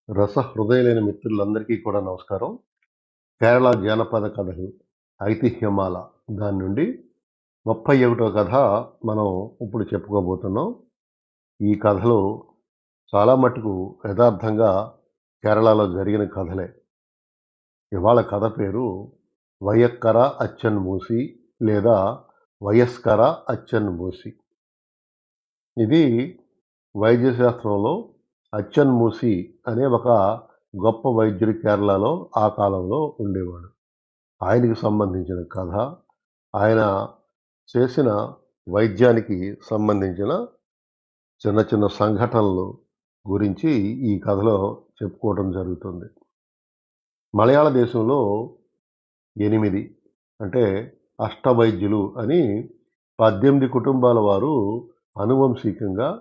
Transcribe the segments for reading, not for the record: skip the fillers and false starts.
హృదయులైన మిత్రులందరికీ కూడా నమస్కారం. కేరళ జానపద కథలు 'ఐతిహ్యమాల' దాని నుండి 31వ కథ మనం ఇప్పుడు చెప్పుకోబోతున్నాం. ఈ కథలు చాలా మట్టుకు యథార్థంగా కేరళలో జరిగిన కథలే. ఇవాళ కథ పేరు 'వయక్కర అచ్చన్ మూసి' లేదా 'వయస్కర అచ్చన్ మూసి'. ఇది వైద్య శాస్త్రంలో అచ్చన్ మూసి అనే ఒక గొప్ప వైద్యుడు కేరళలో ఆ కాలంలో ఉండేవాడు. ఆయనకి సంబంధించిన కథ, ఆయన చేసిన వైద్యానికి సంబంధించిన చిన్న చిన్న సంఘటనలు గురించి ఈ కథలో చెప్పుకోవడం జరుగుతుంది. మలయాళ దేశంలో 8 అంటే అష్టవైద్యులు అని 18 కుటుంబాల వారు అనువంశికంగా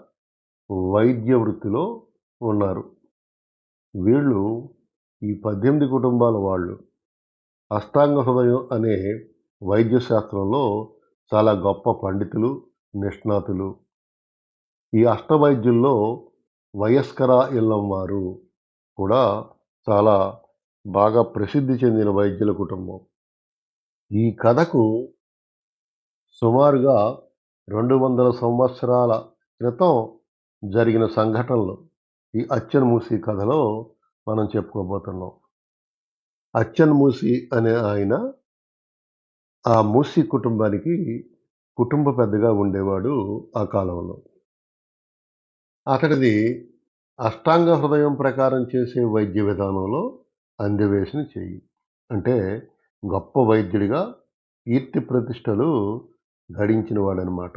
వైద్య వృత్తిలో ఉన్నారు. వీళ్ళు ఈ 18 కుటుంబాల వాళ్ళు అష్టాంగ హృదయం అనే వైద్య శాస్త్రంలో చాలా గొప్ప పండితులు, నిష్ణాతులు. ఈ అష్టవైద్యుల్లో వయస్కర ఇల్లం వారు కూడా చాలా బాగా ప్రసిద్ధి చెందిన వైద్యుల కుటుంబం. ఈ కథకు సుమారుగా 200 సంవత్సరాల క్రితం జరిగిన సంఘటనలు ఈ అచ్చన్ మూసి కథలో మనం చెప్పుకోబోతున్నాం. అచ్చన్ మూసి అనే ఆయన ఆ మూసి కుటుంబానికి కుటుంబ పెద్దగా ఉండేవాడు ఆ కాలంలో. అతడిది అష్టాంగ హృదయం ప్రకారం చేసే వైద్య విధానంలో అందెవేసిన చెయ్యి. అంటే గొప్ప వైద్యుడిగా కీర్తి ప్రతిష్టలు గడించిన వాడనమాట.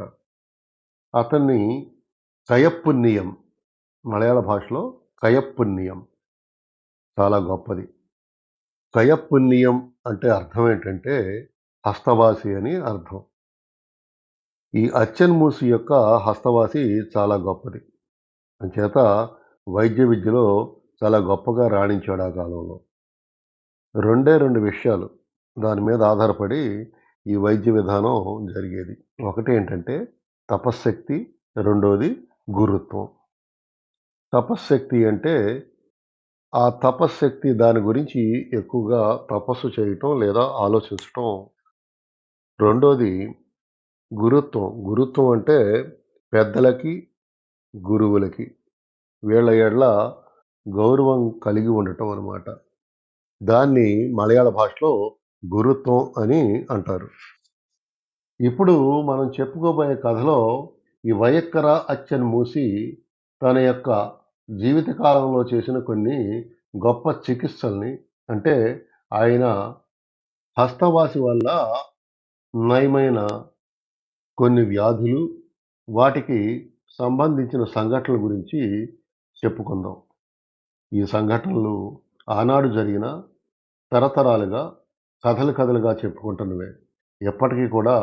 అతన్ని కయపుణ్యం, మలయాళ భాషలో కయపుణ్యం చాలా గొప్పది. కయపుణ్యం అంటే అర్థం ఏంటంటే హస్తవాసి అని అర్థం. ఈ అచ్చన్ మూసి యొక్క హస్తవాసి చాలా గొప్పది. అంచేత వైద్య విద్యలో చాలా గొప్పగా రాణించాడు ఆ కాలంలో. 2 విషయాలు దాని మీద ఆధారపడి ఈ వైద్య విధానం జరిగేది. ఒకటి ఏంటంటే తపశ్శక్తి, రెండోది గురుత్వం. తపశ్శక్తి అంటే ఆ తపశ్శక్తి దాని గురించి ఎక్కువగా తపస్సు చేయటం లేదా ఆలోచించటం. రెండోది గురుత్వం. గురుత్వం అంటే పెద్దలకి, గురువులకి వీళ్ళ యెడల గౌరవం కలిగి ఉండటం అన్నమాట. దాన్ని మలయాళ భాషలో గురుత్వం అని అంటారు. ఇప్పుడు మనం చెప్పుకోబోయే కథలో ఈ వయక్కర అచ్చన్ మూసి తన యొక్క జీవిత కాలంలో చేసిన కొన్ని గొప్ప చికిత్సల్ని, అంటే ఆయన హస్తవాసి వల్ల నయమైన కొన్ని వ్యాధులు, వాటికి సంబంధించిన సంఘటనల గురించి చెప్పుకుందాం. ఈ సంఘటనలు ఆనాడు జరిగిన తరతరాలుగా కథలుగా చెప్పుకుంటున్నవే. ఎప్పటికీ కూడా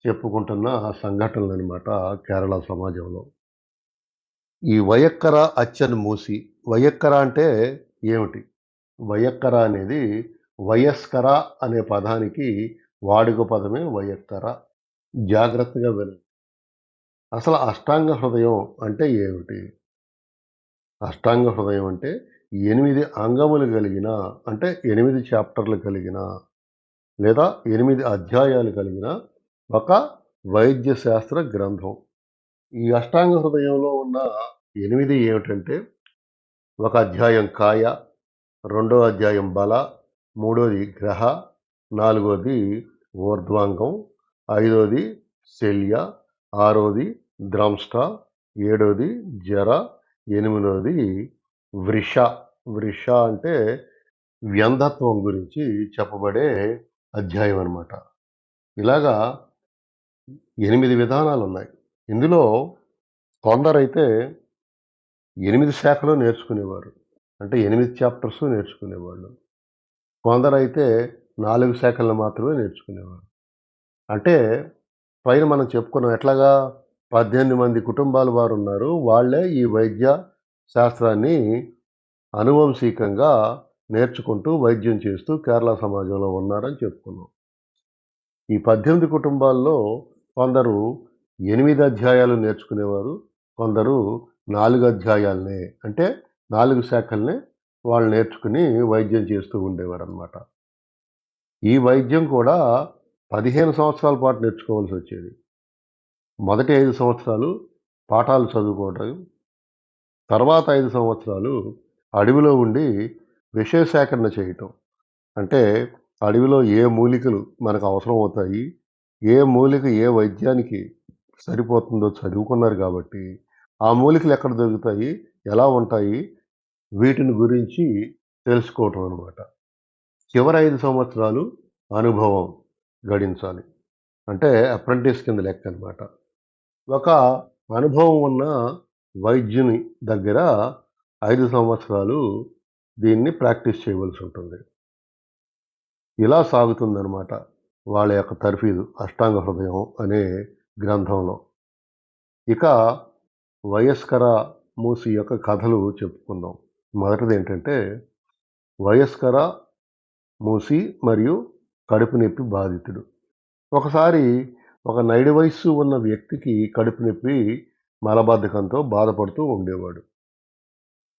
చెప్పుకుంటున్న సంఘటనలనమాట కేరళ సమాజంలో. ఈ వయక్కర అచ్చన్ మూసి. వయక్కర అంటే ఏమిటి? వయక్కర అనేది వయస్కర అనే పదానికి వాడుక పదమే వయక్కర. జాగ్రత్తగా వినండి. అసలు అష్టాంగ హృదయం అంటే ఏమిటి? అష్టాంగ హృదయం అంటే 8 అంగములు కలిగిన, అంటే 8 చాప్టర్లు కలిగిన లేదా 8 అధ్యాయాలు కలిగిన ఒక వైద్య శాస్త్ర గ్రంథం. ఈ అష్టాంగ హృదయంలో ఉన్న 8 ఏమిటంటే, ఒక అధ్యాయం కాయ, రెండో అధ్యాయం బల, మూడోది గ్రహ, నాలుగోది ఊర్ధ్వాంగం, ఐదోది శల్య, ఆరోది ద్రంష్ట, ఏడోది జర, ఎనిమిదోది వృష. వృష అంటే వ్యంధత్వం గురించి చెప్పబడే అధ్యాయం అన్నమాట. ఇలాగా 8 విధానాలున్నాయి. ఇందులో కొందరైతే 8 శాఖలు నేర్చుకునేవారు. అంటే 8 చాప్టర్స్ నేర్చుకునేవాళ్ళు. కొందరైతే 4 శాఖలను మాత్రమే నేర్చుకునేవారు. అంటే పైన మనం చెప్పుకున్నాం ఎట్లాగా 18 మంది కుటుంబాల వారున్నారు. వాళ్ళే ఈ వైద్య శాస్త్రాన్ని అనువంశికంగా నేర్చుకుంటూ వైద్యం చేస్తూ కేరళ సమాజంలో ఉన్నారని చెప్పుకున్నాం. ఈ 18 కుటుంబాల్లో కొందరు 8 అధ్యాయాలు నేర్చుకునేవారు. కొందరు 4 అధ్యాయాలనే, అంటే 4 శాఖలనే వాళ్ళు నేర్చుకుని వైద్యం చేస్తూ ఉండేవారనమాట. ఈ వైద్యం కూడా 15 సంవత్సరాల పాటు నేర్చుకోవాల్సొచ్చేది. మొదటి 5 సంవత్సరాలు పాఠాలు చదువుకోవటం, తర్వాత 5 సంవత్సరాలు అడవిలో ఉండి విషయ సేకరణ చేయటం. అంటే అడవిలో ఏ మూలికలు మనకు అవసరం అవుతాయి, ఏ మూలిక ఏ వైద్యానికి సరిపోతుందో చదువుకున్నారు కాబట్టి, ఆ మూలికలు ఎక్కడ దొరుకుతాయి, ఎలా ఉంటాయి, వీటిని గురించి తెలుసుకోవటం అనమాట. చివరి 5 సంవత్సరాలు అనుభవం గడించాలి. అంటే అప్రెంటిస్ కింద లెక్కనమాట. ఒక అనుభవం ఉన్న వైద్యుని దగ్గర 5 సంవత్సరాలు దీన్ని ప్రాక్టీస్ చేయవలసుంటుంది. ఇలా సాగుతుందనమాట వాళ్ళ యొక్క తర్ఫీదు 'అష్టాంగ హృదయం' అనే గ్రంథంలో. ఇక వయస్కర మూసి యొక్క కథలు చెప్పుకుందాం. మొదటిదేంటంటే, వయస్కర మూసి మరియు కడుపు నొప్పి బాధితుడు. ఒకసారి ఒక నైడి వయస్సు ఉన్న వ్యక్తికి కడుపు నొప్పి, మలబద్ధకంతో బాధపడుతూ ఉండేవాడు.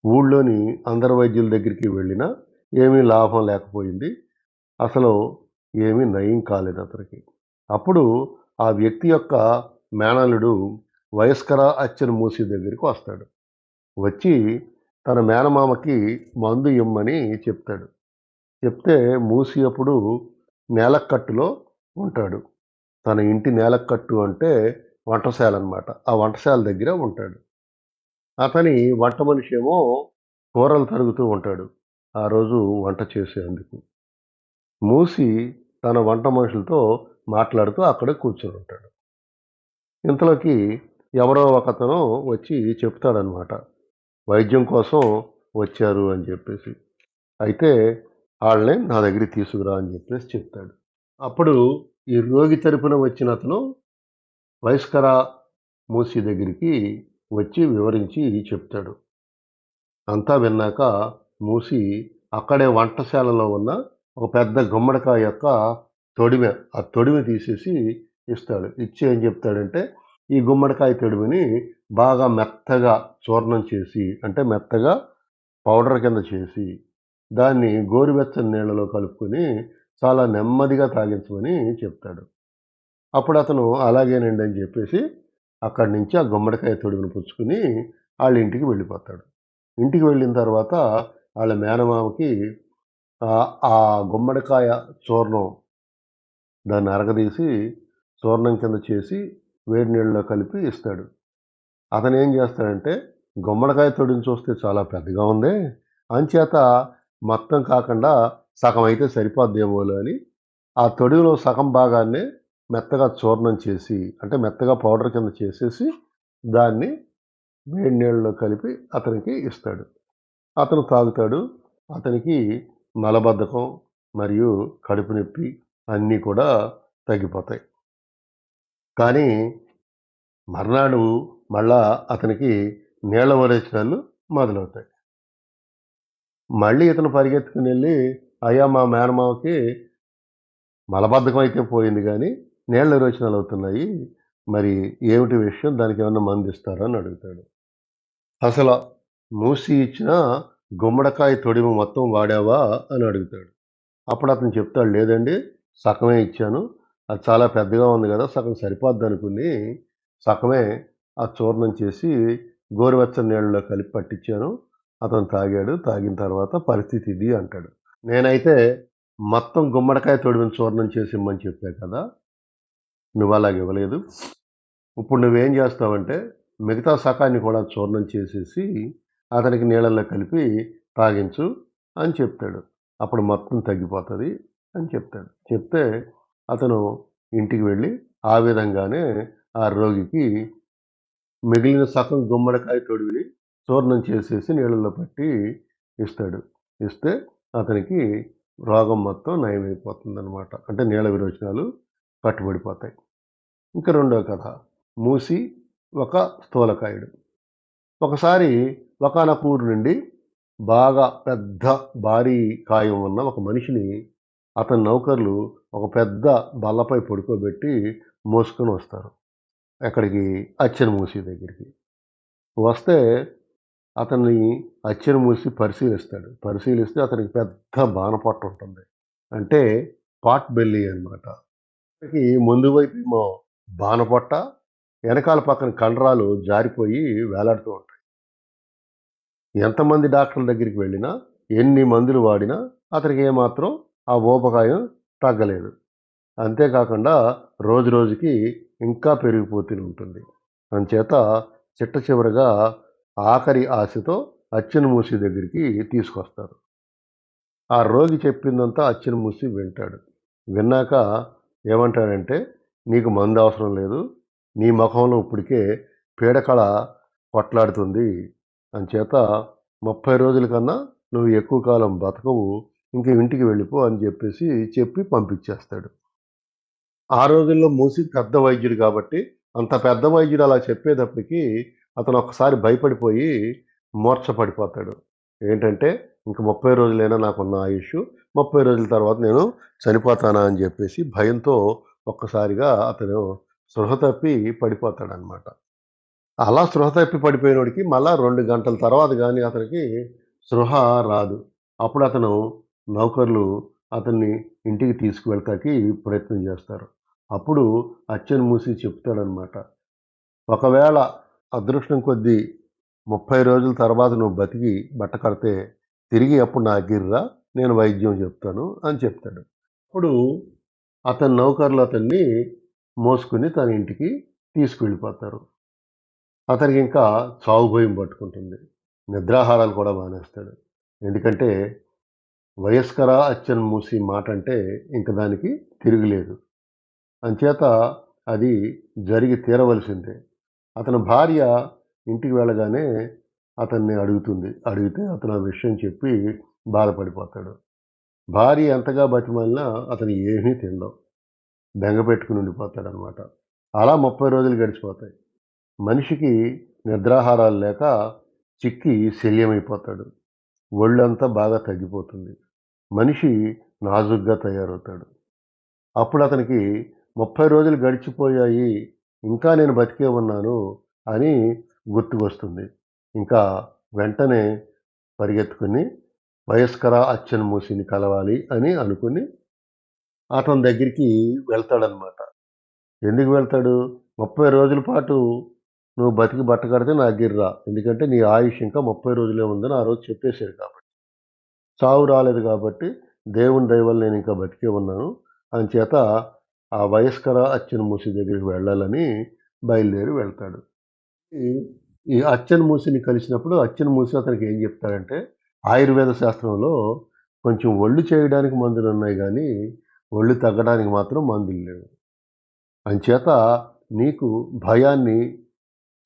ఊళ్ళోని అందరు వైద్యుల దగ్గరికి వెళ్ళినా ఏమీ లాభం లేకపోయింది. అసలు ఏమీ నయం కాలేదతనికి. అప్పుడు ఆ వ్యక్తి యొక్క మేనల్లుడు వయస్కర అచ్చన మూసి దగ్గరికి వస్తాడు. వచ్చి తన మేనమామకి మందు ఇమ్మని చెప్తాడు. చెప్తే మూసి అప్పుడు నేలకట్టులో ఉంటాడు. తన ఇంటి నేలకట్టు అంటే వంటశాలనమాట. ఆ వంటశాల దగ్గర ఉంటాడు. అతని వంట మనిషేమో కూరలు తరుగుతూ ఉంటాడు. ఆ రోజు వంట చేసేందుకు. మూసి తన వంట మనుషులతో మాట్లాడుతూ అక్కడ కూర్చొనుంటాడు. ఇంతలోకి ఎవరో ఒకతను వచ్చి చెప్తాడనమాట. వైద్యం కోసం వచ్చారు అని చెప్పేసి. అయితే ఆళ్ళని నా దగ్గరికి తీసుకురా అని చెప్పేసి చెప్తాడు. అప్పుడు ఈ రోగి తరపున వచ్చిన అతను వయస్కర మూసి దగ్గరికి వచ్చి వివరించి చెప్తాడు. అంతా విన్నాక మూసి అక్కడే వంటశాలలో ఉన్న ఒక పెద్ద గుమ్మడికాయ యొక్క తొడిమె, ఆ తొడిమె తీసేసి ఇస్తాడు. ఇచ్చి ఏం చెప్తాడంటే, ఈ గుమ్మడికాయ తొడిమెని బాగా మెత్తగా చూర్ణం చేసి, అంటే మెత్తగా పౌడర్ కింద చేసి, దాన్ని గోరువెచ్చని నీళ్ళలో కలుపుకొని చాలా నెమ్మదిగా తాగించమని చెప్తాడు. అప్పుడు అతను అలాగేనండి అని చెప్పేసి అక్కడి నుంచి ఆ గుమ్మడికాయ తొడిమెని పుచ్చుకొని ఆళ్ళ ఇంటికి వెళ్ళిపోతాడు. ఇంటికి వెళ్ళిన తర్వాత ఆళ్ళ మేనమామకి ఆ గుమ్మడికాయ చూర్ణం దాన్ని అరగదీసి చూర్ణం కింద చేసి వేడి నీళ్ళలో కలిపి ఇస్తాడు. అతనేం చేస్తాడంటే, గుమ్మడికాయ తొడిని చూస్తే చాలా పెద్దగా ఉందే, అంచేత మొత్తం కాకుండా సగం అయితే సరిపోద్దేమోలే అని ఆ తొడిలో సగం భాగాన్నే మెత్తగా చూర్ణం చేసి, అంటే మెత్తగా పౌడర్ కింద చేసేసి దాన్ని వేడి నీళ్ళలో కలిపి అతనికి ఇస్తాడు. అతను తాగుతాడు. అతనికి మలబద్ధకం మరియు కడుపు నొప్పి అన్నీ కూడా తగ్గిపోతాయి. కానీ మర్నాడు మళ్ళా అతనికి నీళ్ళ విరేచనాలు మొదలవుతాయి. మళ్ళీ ఇతను పరిగెత్తుకునెళ్ళి, అయ్యా మా మేనమామకి మలబద్ధకం అయితే పోయింది గానీ, నీళ్ళ విరోచనాలు అవుతున్నాయి. మరి ఏమిటి విషయం? దానికేమన్నా మందిస్తారా అని అడుగుతాడు. అసల మూసి ఇచ్చిన గుమ్మడికాయ తొడిమ మొత్తం వాడావా అని అడుగుతాడు. అప్పుడు అతను చెప్తాడు, లేదండి సగమే ఇచ్చాను. అది చాలా పెద్దగా ఉంది గదా! సగం సరిపోద్దనుకుని సగమే ఆ చూర్ణం చేసి గోరువెచ్చని నీళ్ళలో కలిపి పట్టిచ్చాను. అతను తాగాడు. తాగిన తర్వాత పరిస్థితి ఇది అంటాడు. నేనైతే మొత్తం గుమ్మడికాయ తొడిమని చూర్ణం చేసి ఇమ్మని చెప్పా కదా! నువ్వలాగివ్వలేదు. ఇప్పుడు నువ్వేం జేస్తావంటే మిగతా సగాన్ని కూడా చూర్ణం చేసేసి అతనికి నీళ్ళల్లో కలిపి తాగించు అని చెప్తాడు. అప్పుడు మొత్తం తగ్గిపోతది అని చెప్తాడు. చెప్తే అతను ఇంటికి వెళ్ళి ఆ విధంగానే ఆ రోగికి మిగిలిన సగం గుమ్మడికాయ తొడిమిని చూర్ణం చేసేసి నీళ్ళల్లో పట్టి ఇస్తాడు. ఇస్తే అతనికి రోగం మొత్తం నయమైపోతుందనమాట. అంటే నీళ్ళ విరోచనాలు కట్టుబడిపోతాయి. ఇంక రెండో కథ. మూసి ఒక స్థూలకాయుడు. ఒకసారి ఒకానొక ఊరు నుండి బాగా పెద్ద భారీ కాయం ఉన్న ఒక మనిషిని అతని నౌకర్లు ఒక పెద్ద బల్లపై పడుకోబెట్టి మోసుకొని వస్తారు. ఎక్కడికి? అచ్చెన మూసి దగ్గరికి. వస్తే అతన్ని అచ్చెను మూసి పరిశీలిస్తాడు. పరిశీలిస్తే అతనికి పెద్ద బానపట్ట ఉంటుంది. అంటే పాట్ బెల్లీ అనమాట. అతనికి ముందు వైపేమో బానపొట్ట, ఎనకాల పక్కన కండరాలు జారిపోయి వేలాడుతూ ఉంటాయి. ఎంతమంది డాక్టర్ల దగ్గరికి వెళ్ళినా, ఎన్ని మందులు వాడినా అతనికి ఏమాత్రం ఆ ఊబకాయం తగ్గలేదు. అంతేకాకుండా రోజు రోజుకి ఇంకా పెరిగిపోతూనే ఉంటుంది. అంచేత చిట్ట చివరగా ఆఖరి ఆశతో అచ్చెను మూసి దగ్గరికి తీసుకొస్తారు. ఆ రోగి చెప్పిందంతా అచ్చెను మూసి వింటాడు. విన్నాక ఏమంటాడంటే, "నీకు మందు అవసరం లేదు. నీ మొఖంలో ఇప్పటికే పీడకల కొట్లాడుతుంది. అంచేత 30 రోజుల కన్నా నువ్వు ఎక్కువ కాలం బతకవు. ఇంక ఇంటికి వెళ్ళిపో" అని చెప్పి పంపించేస్తాడు. ఆ రోజుల్లో మూసి పెద్ద వైద్యుడు కాబట్టి, అంత పెద్ద వైద్యుడు అలా చెప్పేటప్పటికి అతను ఒక్కసారి భయపడిపోయి మూర్ఛ పడిపోతాడు. ఏంటంటే, ఇంక 30 రోజులేనా నాకున్న ఆయుష్షు. 30 రోజుల తర్వాత నేను చనిపోతానా అని జెప్పేసి భయంతో ఒక్కసారిగా అతను స్పృహ తప్పి పడిపోతాడనమాట. అలా స్పృహ తప్పి పడిపోయినోడికి మళ్ళా 2 గంటల తర్వాత గాని అతనికి స్పృహ రాదు. అప్పుడతను నౌకర్లు అతన్ని ఇంటికి తీసుకువెళ్తాకి ప్రయత్నం జేస్తారు. అప్పుడు అచ్చెను మూసి చెప్తాడనమాట. "ఒకవేళ అదృష్టం కొద్దీ 30 రోజుల తర్వాత నువ్వు బతికి బట్టకడితే తిరిగి అప్పుడు నా దగ్గరికి రా. నేను వైద్యం చెప్తాను" అని చెప్తాడు. అప్పుడు అతని నౌకర్లు అతన్ని మోసుకొని తన ఇంటికి తీసుకెళ్ళిపోతారు. అతనికింకా చావు భయం పట్టుకుంటుంది. నిద్రాహారాలు కూడా మానేస్తాడు. ఎందుకంటే వయస్కర అచ్చెను మూసి మాటంటే ఇంక దానికి తిరుగులేదు. అంచేత అది జరిగి తీరవలసిందే. అతని భార్య ఇంటికి వెళ్ళగానే అతన్ని అడుగుతుంది. అడిగితే అతను ఆ విషయం చెప్పి బాధపడిపోతాడు. భార్య ఎంతగా బతిమాలినా అతను ఏమీ తినడు. బెంగ పెట్టుకుని ఉండిపోతాడనమాట. అలా 30 రోజులు గడిచిపోతాయి. మనిషికి నిద్రాహారాలు లేక చిక్కి శల్యమైపోతాడు. ఒళ్ళంతా బాగా తగ్గిపోతుంది. మనిషి నాజూగ్గా తయారవుతాడు. అప్పుడు అతనికి 30 రోజులు గడిచిపోయాయి. ఇంకా నేను బతికే ఉన్నాను అని గుర్తుకొస్తుంది. ఇంకా వెంటనే పరిగెత్తుకొని వయస్కర అచ్చెను మూసిని కలవాలి అని అనుకుని అతని దగ్గరికి వెళ్తాడనమాట. ఎందుకు వెళ్తాడు? 30 రోజుల పాటు నువ్వు బతికి బట్టకడితే నా దగ్గరికి రా. ఎందుకంటే నీ ఆయుష్ ఇంకా 30 రోజులే ఉందని ఆ రోజు చెప్పేసాడు కాబట్టి. చావు రాలేదు కాబట్టి దేవుని దయ వల్ల నేనింకా బతికే ఉన్నాను. అంచేత ఆ వయస్కర అచ్చెను మూసి దగ్గరికి వెళ్ళాలని బయలుదేరి వెళ్తాడు. ఈ ఈ అచ్చెను మూసిని కలిసినప్పుడు అచ్చెను మూసి అతనికి ఏం చెప్తాడంటే, ఆయుర్వేద శాస్త్రంలో కొంచెం ఒళ్ళు చేయడానికి మందులున్నాయి గానీ, ఒళ్ళు తగ్గడానికి మాత్రం మందులు లేవు. అంచేత నీకు భయాన్ని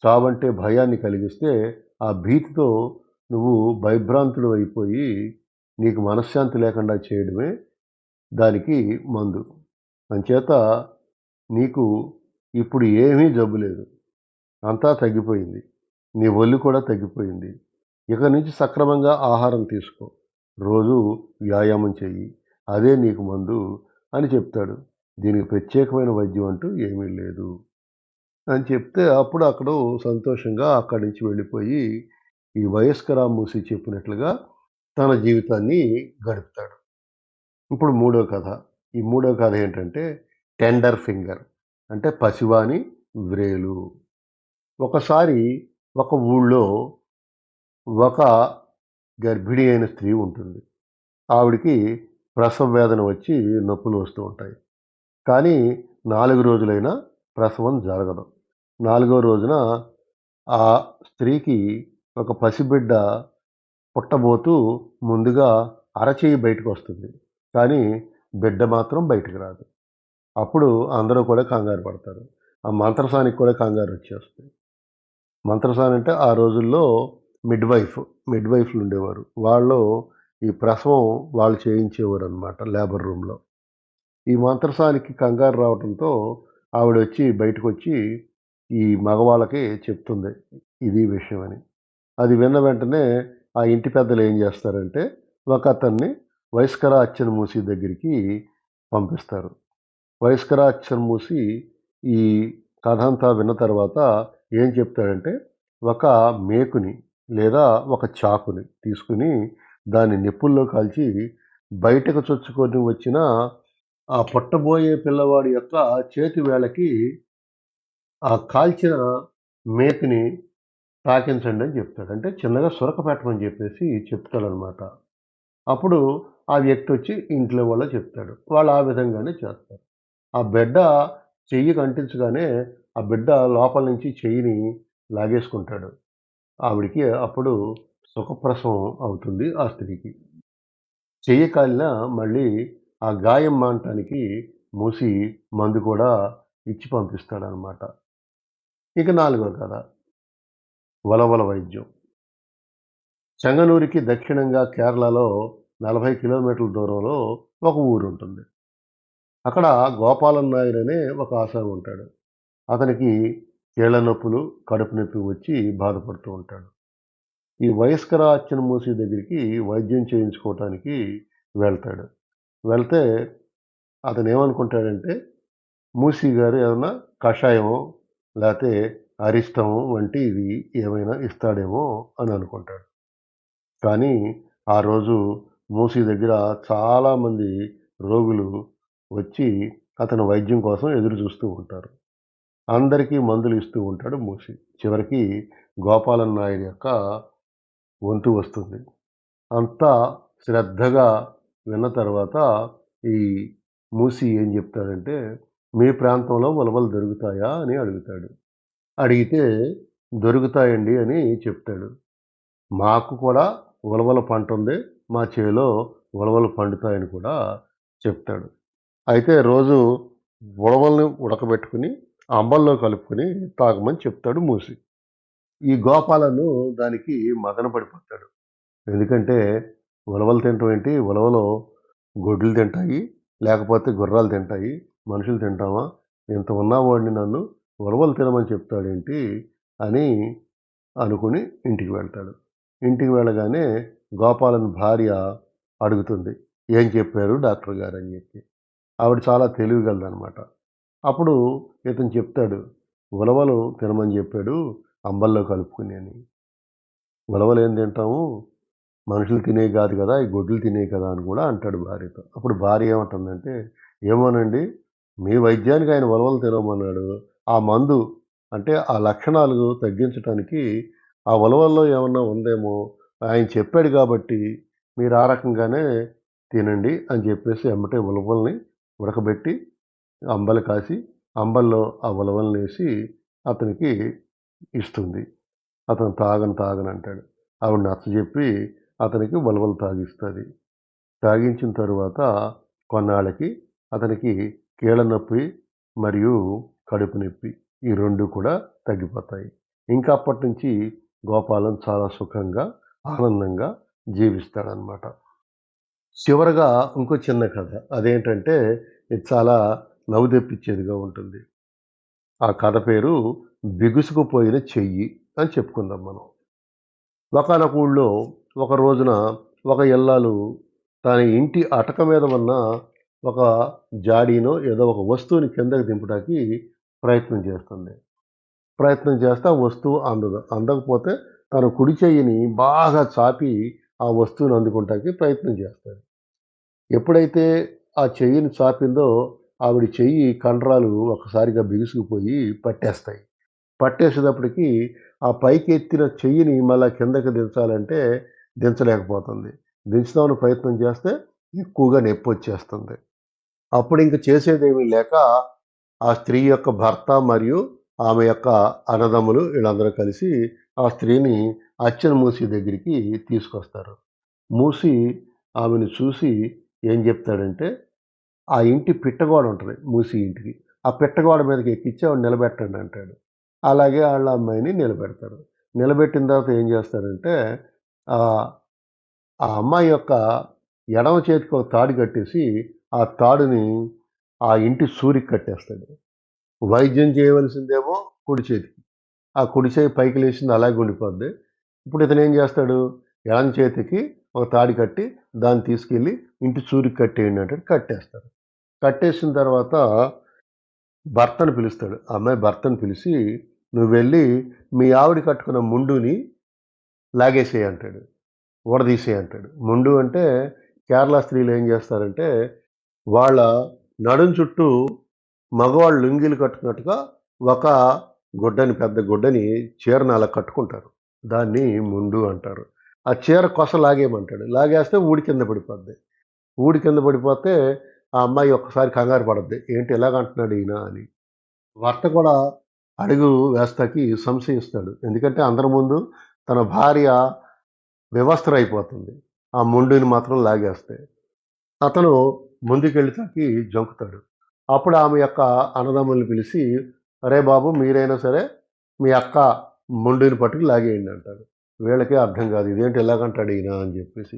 చావంటే భయాన్ని కలిగిస్తే, ఆ భీతితో నువ్వు భయభ్రాంతుడు అయిపోయి, నీకు మనశ్శాంతి లేకుండా చేయడమే దానికి మందు. అంచేత నీకు ఇప్పుడు ఏమీ జబ్బు లేదు. అంతా తగ్గిపోయింది. నీ ఒళ్ళు కూడా తగ్గిపోయింది. ఇక నుంచి సక్రమంగా ఆహారం తీసుకో. రోజూ వ్యాయామం చెయ్యి. అదే నీకు మందు అని చెప్తాడు. దీనికి ప్రత్యేకమైన వైద్యం అంటూ ఏమీ లేదు అని చెప్తే అప్పుడు అక్కడు సంతోషంగా అక్కడి నుంచి వెళ్ళిపోయి ఈ వయస్కర మూసి చెప్పినట్లుగా తన జీవితాన్ని గడుపుతాడు. ఇప్పుడు మూడో కథ. ఈ మూడో కథ ఏంటంటే 'టెండర్ ఫింగర్' అంటే పసివాని వ్రేలు. ఒకసారి ఒక ఊళ్ళో ఒక గర్భిణి అయిన స్త్రీ ఉంటుంది. ఆవిడకి ప్రసవ వేదన వచ్చి నొప్పులు వస్తూ ఉంటాయి. కానీ 4 రోజులైనా ప్రసవం జరగదు. 4గో రోజున ఆ స్త్రీకి ఒక పసిబిడ్డ పుట్టబోతూ ముందుగా అరచెయ్యి బయటకొస్తుంది. కానీ బిడ్డ మాత్రం బయటికి రాదు. అప్పుడు అందరూ కూడా కంగారు పడతారు. ఆ మంత్రసానికి కూడా కంగారొచ్చేస్తుంది. మంత్రసాని అంటే ఆ రోజుల్లో మిడ్‌వైఫ్‌లుండేవారు. వాళ్ళు ఈ ప్రసవం వాళ్ళు చేయించేవారనమాట లేబర్ రూమ్‌లో. ఈ మంత్రసానికి కంగారు రావటంతో ఆవిడొచ్చి బయటకొచ్చి ఈ మగవాళ్ళకి చెప్తుంది. ఇది విషయం అని. అది విన్న వెంటనే ఆ ఇంటి పెద్దలు ఏం జేస్తారంటే ఒకతన్ని వయస్కర అచ్చెను మూసి దగ్గరికి పంపిస్తారు. వయస్కర అచ్చెను మూసి ఈ కథ అంతా విన్న తర్వాత ఏం చెప్తాడంటే ఒక మేకుని లేదా ఒక చాకుని తీసుకుని దాన్ని నిప్పుల్లో కాల్చి బయటకు చొచ్చుకొని వచ్చిన ఆ పుట్టబోయే పిల్లవాడి యొక్క చేతి వేళ్ళకి ఆ కాల్చిన మేతిని తాకించండి అని చెప్తాడు. అంటే చిన్నగా సురక పెట్టమని చెప్పేసి చెప్తాడనమాట. అప్పుడు ఆ వ్యక్తి వచ్చి ఇంట్లో వాళ్ళకి చెప్తాడు. వాళ్ళు ఆ విధంగానే చేస్తారు. ఆ బిడ్డ చెయ్యికి అంటించగానే ఆ బిడ్డ లోపల నుంచి చెయ్యిని లాగేసుకుంటాడు. ఆవిడకి అప్పుడు సుఖప్రసవం అవుతుంది ఆ స్త్రీకి. చెయ్యి కాలినా మళ్ళీ ఆ గాయం మానటానికి మూసి మందు కూడా ఇచ్చి పంపిస్తాడనమాట. ఇక నాలుగో కథ 'వలవల వైద్యం'. చెంగనూరుకి దక్షిణంగా కేరళలో 40 కిలోమీటర్ల దూరంలో ఒక ఊరుంటుంది. అక్కడ గోపాలన్ నాయుడు అనే ఒక ఆసామి ఉంటాడు. అతనికి కీళ్ళ నొప్పులు, కడుపు నొప్పి వచ్చి బాధపడుతూ ఉంటాడు. ఈ వయస్కర అచ్చెన్నామూసి దగ్గరికి వైద్యం చేయించుకోవటానికి వెళ్తాడు. వెళ్తే అతనేమనుకుంటాడంటే, మూసీ గారు ఏమన్నా కషాయమో, లేతే అరిష్టమో వంటివి ఏమైనా ఇస్తాడేమో అని అనుకుంటాడు. కానీ ఆ రోజు మూసీ దగ్గర చాలామంది రోగులు వచ్చి అతని వైద్యం కోసం ఎదురు చూస్తూ ఉంటారు. అందరికీ మందులు ఇస్తూ ఉంటాడు మూసీ. చివరికి గోపాలన్ నాయుడు యొక్క వంతు వస్తుంది. అంతా శ్రద్ధగా విన్న తర్వాత ఈ మూసీ ఏం చెప్తాడంటే, "మీ ప్రాంతంలో ఉలవలు దొరుకుతాయా?" అని అడుగుతాడు. అడిగితే, "దొరుకుతాయండి" అని చెప్తాడు. "మాకు కూడా ఉలవల పంటుంది. మా చేలో ఉలవలు పండుతాయని" కూడా చెప్తాడు. అయితే రోజు ఉలవల్ని ఉడకబెట్టుకొని, అంబల్లో కలుపుకొని తాగమని చెప్తాడు మూసీ. ఈ గోపాలను దానికి మదన పడిపోతాడు. ఎందుకంటే ఉలవలు తినటం ఏంటి? ఉలవలు గొడ్లు తింటాయి. లేకపోతే గుర్రాలు తింటాయి. మనుషులు తింటామా? ఇంత ఉన్నవాడిని నన్ను ఉలవలు తినమని చెప్తాడేంటి? అని అనుకుని ఇంటికి వెళ్తాడు. ఇంటికి వెళ్ళగానే గోపాలన్ భార్య అడుగుతుంది. "ఏం చెప్పారు డాక్టర్ గారు" అని చెప్పి. ఆవిడ చాలా తెలివిగలదనమాట. అప్పుడు ఇతను చెప్తాడు. "ఉలవలు తినమని చెప్పాడు అంబల్లో కలుపుకొని" అని. "ఉలవలేం తింటాము? మనుషులు తినేవి కాదు కదా! ఈ గొడ్లు తినేవి కదా!" అని కూడా అంటాడు భార్యతో. అప్పుడు భార్య ఏమంటుందంటే, "ఏమోనండి, మీ వైద్యానికి ఆయన ఉలవలు తినమన్నాడు. ఆ మందు అంటే ఆ లక్షణాలు తగ్గించటానికి ఆ ఉలవల్లో ఏమన్నా ఉందేమో ఆయన చెప్పాడు కాబట్టి మీరు ఆ రకంగానే తినండి" అని చెప్పేసి ఎమ్మటే ఉలవల్ని ఉడకబెట్టి అంబలి కాసి, అంబల్లో ఆ ఉలవలనేసి అతనికి ఇస్తుంది. అతను తాగనంటాడు. ఆవిడ నచ్చజెప్పి అతనికి ఉలవలు తాగిస్తది. తాగించిన తరువాత కొన్నాళ్ళకి అతనికి కీళ్ళ నొప్పి మరియు కడుపు నొప్పి ఈ 2 కూడా తగ్గిపోతాయి. ఇంకా అప్పటినుంచి గోపాలం చాలా సుఖంగా, ఆనందంగా జీవిస్తాడనమాట. చివరగా ఇంకో చిన్న కథ. అదేంటంటే ఇది చాలా నవ్వు తెప్పించేదిగా ఉంటుంది. ఆ కథ పేరు 'బిగుసుకుపోయిన చెయ్యి' అని చెప్పుకుందాం మనం. ఒకానొక ఊళ్ళో ఒక రోజున ఒక ఇల్లాలు తన ఇంటి అటక మీద ఉన్న ఒక జాడీనో ఏదో ఒక వస్తువుని కిందకి దింపడానికి ప్రయత్నం చేస్తుంది. ప్రయత్నం చేస్తే ఆ వస్తువు అందదు. అందకపోతే తన కుడి చెయ్యిని బాగా చాపి ఆ వస్తువుని అందుకుంటానికి ప్రయత్నం చేస్తది. ఎప్పుడైతే ఆ చెయ్యిని చాపిందో ఆవిడ చెయ్యి కండరాలు ఒక్కసారిగా బిగుసుకుపోయి పట్టేస్తాయి. పట్టేసేటప్పటికి ఆ పైకెత్తిన చెయ్యిని మళ్ళా కిందకి దించాలంటే దించలేకపోతుంది. దించుదామని ప్రయత్నం చేస్తే ఎక్కువగా నొప్పొచ్చేస్తుంది. అప్పుడింక చేసేదేమీ లేక ఆ స్త్రీ యొక్క భర్త మరియు ఆమె యొక్క అన్నదమ్ములు వీళ్ళందరూ కలిసి ఆ స్త్రీని అచ్చెన్నామూసి దగ్గరికి తీసుకొస్తారు. మూసి ఆమెను చూసి ఏం చెప్తాడంటే, "ఆ ఇంటి పిట్టగోడ ఉంటది మూసి ఇంటికి. ఆ పిట్టగోడ మీదకి ఎక్కిచ్చి ఆవిడని నిలబెట్టండి" అంటాడు. అలాగే ఆళ్ళ అమ్మాయిని నిలబెడతారు. నిలబెట్టిన తర్వాత ఏం చేస్తారంటే, ఆహ్, ఆ అమ్మాయి యొక్క ఎడమ చేతికి ఒక తాడు కట్టేసి, ఆ తాడుని ఆ ఇంటి సూరికి కట్టేస్తాడు. వైద్యం చేయవలసిందేమో కుడి చేతికి. ఆ కుడి చెయ్యి పైకి లేచింది అలాగే ఉండిపోద్ది. ఇప్పుడు ఇతనేం చేస్తాడు, ఎడమ చేతికి ఒక తాడు కట్టి, దాన్ని తీసుకెళ్ళి ఇంటి సూరికి కట్టేయండి అంటాడు. కట్టేస్తారు. కట్టేసిన తర్వాత భర్తను పిలుస్తాడు. ఆ అమ్మాయి భర్తను పిలిచి, "నువ్వెళ్ళి మీ ఆవిడ కట్టుకున్న ముండుని లాగేసేయి అంటాడు. ఊడదీసేయి అంటాడు. ముండు అంటే కేరళ స్త్రీలు ఏం చేస్తారంటే, వాళ్ళ నడుం చుట్టూ మగవాళ్ళు లుంగీలు కట్టుకున్నట్టుగా ఒక పెద్ద గుడ్డని చీరని అలా కట్టుకుంటారు. దాన్ని ముండు అంటారు. ఆ చీర కొస లాగేయమంటాడు. లాగేస్తే ఊడి కింద పడిపోద్ది. ఊడి కింద పడిపోతే ఆ అమ్మాయి ఒక్కసారి కంగారు పడద్ది. ఏంటి ఇలాగంటున్నాడు ఈయన అని. భర్త కూడా అడుగు వేస్తాకి సంశయిస్తాడు. ఎందుకంటే అందరి ముందు తన భార్య వివస్త్రైపోతుంది. ఆ ముండుని మాత్రం లాగేస్తే. అతను ముందుకెళ్ళుతాకి జంకుతాడు. అప్పుడు ఆమె యొక్క అన్నదమ్ముల్ని పిలిచి, "అరే బాబు! మీరైనా సరే మీ అక్క ముండుని పట్టుకు లాగేయండి" అంటాడు. వీళ్ళకి అర్థం కాదు. ఇదేంటి ఇలాగంటాడు ఈయన అని చెప్పేసి.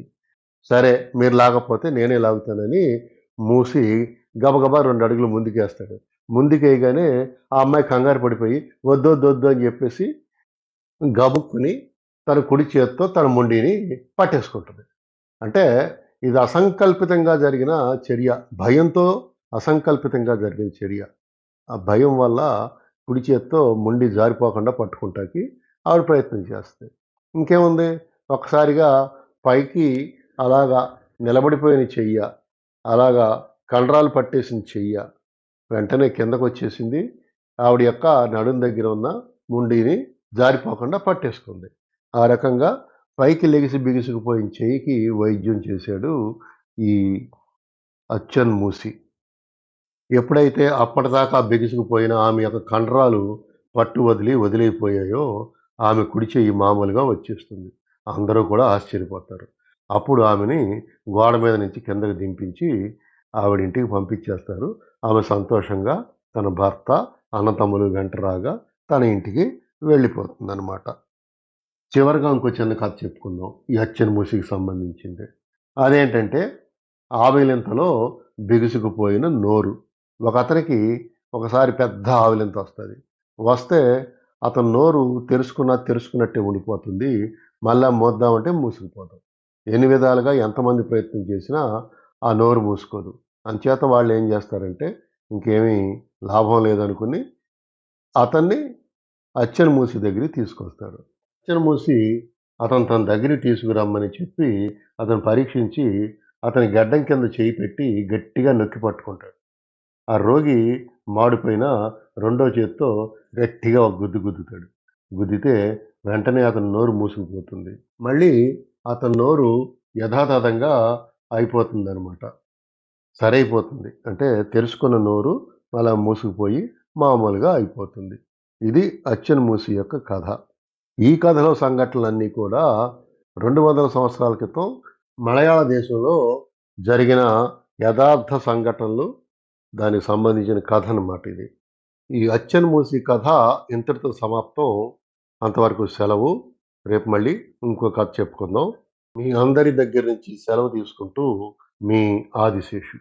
సరే మీరు లాగకపోతే నేనే లాగుతానని మూసి గబగబా 2 అడుగులు ముందుకేస్తాడు. ముందుకేయగానే ఆ అమ్మాయి కంగారు పడిపోయి వద్దొద్దొద్దు అని చెప్పేసి గబుక్కుని తన కుడి చేత్తో తన మొండిని పట్టేసుకుంటది. అంటే ఇది అసంకల్పితంగా జరిగిన చర్య. భయంతో అసంకల్పితంగా జరిగిన చర్య. ఆ భయం వల్ల కుడి చేత్తో మొండి జారిపోకుండా పట్టుకుంటాకి ఆవిడ ప్రయత్నం చేస్తది. ఇంకేముంది ఒక్కసారిగా పైకి అలాగా నిలబడిపోయిన చెయ్య, అలాగా కండరాలు పట్టేసిన చెయ్య వెంటనే కిందకొచ్చేసింది. ఆవిడ యొక్క నడుం దగ్గర ఉన్న ముండిని జారిపోకుండా పట్టేసుకుంది. ఆ రకంగా పైకి లెగిసి బిగుసుకుపోయిన చెయ్యికి వైద్యం చేశాడు ఈ అచ్చన్ మూసి. ఎప్పుడైతే అప్పటిదాకా బిగుసుకుపోయిన ఆమె యొక్క కండరాలు పట్టు వదిలైపోయాయో ఆమె కుడి చెయ్యి మామూలుగా వచ్చేస్తుంది. అందరూ కూడా ఆశ్చర్యపోతారు. అప్పుడు ఆమెని గోడ మీద నుంచి కిందకి దింపించి ఆవిడ ఇంటికి పంపించేస్తారు. ఆమె సంతోషంగా తన భర్త, అన్నతమ్ములు వెంట రాగా తన ఇంటికి వెళ్ళిపోతుందనమాట. చివరగా ఇంకో చిన్న కథ చెప్పుకుందాం. ఈ అచ్చన్ మూసికి సంబంధించింది. అదేంటంటే ఆవిలింతలో బిగుసుకుపోయిన నోరు. ఒకతనికి ఒకసారి పెద్ద ఆవిలింత వస్తది. వస్తే అతని నోరు తెరుచుకున్నట్టే ఉండిపోతుంది. మళ్ళా మూద్దామంటే మూసుకుపోతాం. ఎన్ని విధాలుగా ఎంతమంది ప్రయత్నం చేసినా ఆ నోరు మూసుకోదు. అంచేత వాళ్ళేం చేస్తారంటే ఇంకేమీ లాభం లేదనుకుని అతన్ని అచ్చన్ మూసి దగ్గరికి తీసుకొస్తారు. అచ్చన్ మూసి అతను తన దగ్గరికి తీసుకురమ్మని చెప్పి అతను పరీక్షించి అతని గడ్డం కింద చేయి పెట్టి గట్టిగా నొక్కి పట్టుకుంటాడు. ఆ రోగి మాడిపోయిన రెండో చేత్తో గట్టిగా ఒక గుద్దుతాడు. గుద్దితే వెంటనే అతని నోరు మూసుకుపోతుంది. మళ్ళీ అతని నోరు యథాతథంగా అయిపోతుందనమాట. సరైపోతుంది. అంటే తెరుచుకున్న నోరు అలా మూసుకుపోయి మామూలుగా అయిపోతుంది. ఇది అచ్చన్ మూసి యొక్క కథ. ఈ కథలో సంఘటనలన్నీ కూడా 200 సంవత్సరాల క్రితం మలయాళ దేశంలో జరిగిన యథార్థ సంఘటనలు, దానికి సంబంధించిన కథ అన్నమాట ఇది. ఈ అచ్చన్ మూసి కథ ఇంతటితో సమాప్తం. అంతవరకు సెలవు. రేపు మళ్ళీ ఇంకో కథ చెప్పుకుందాం. మీ అందరి దగ్గర నుంచి సెలవు తీసుకుంటూ మీ ఆదిశేషు.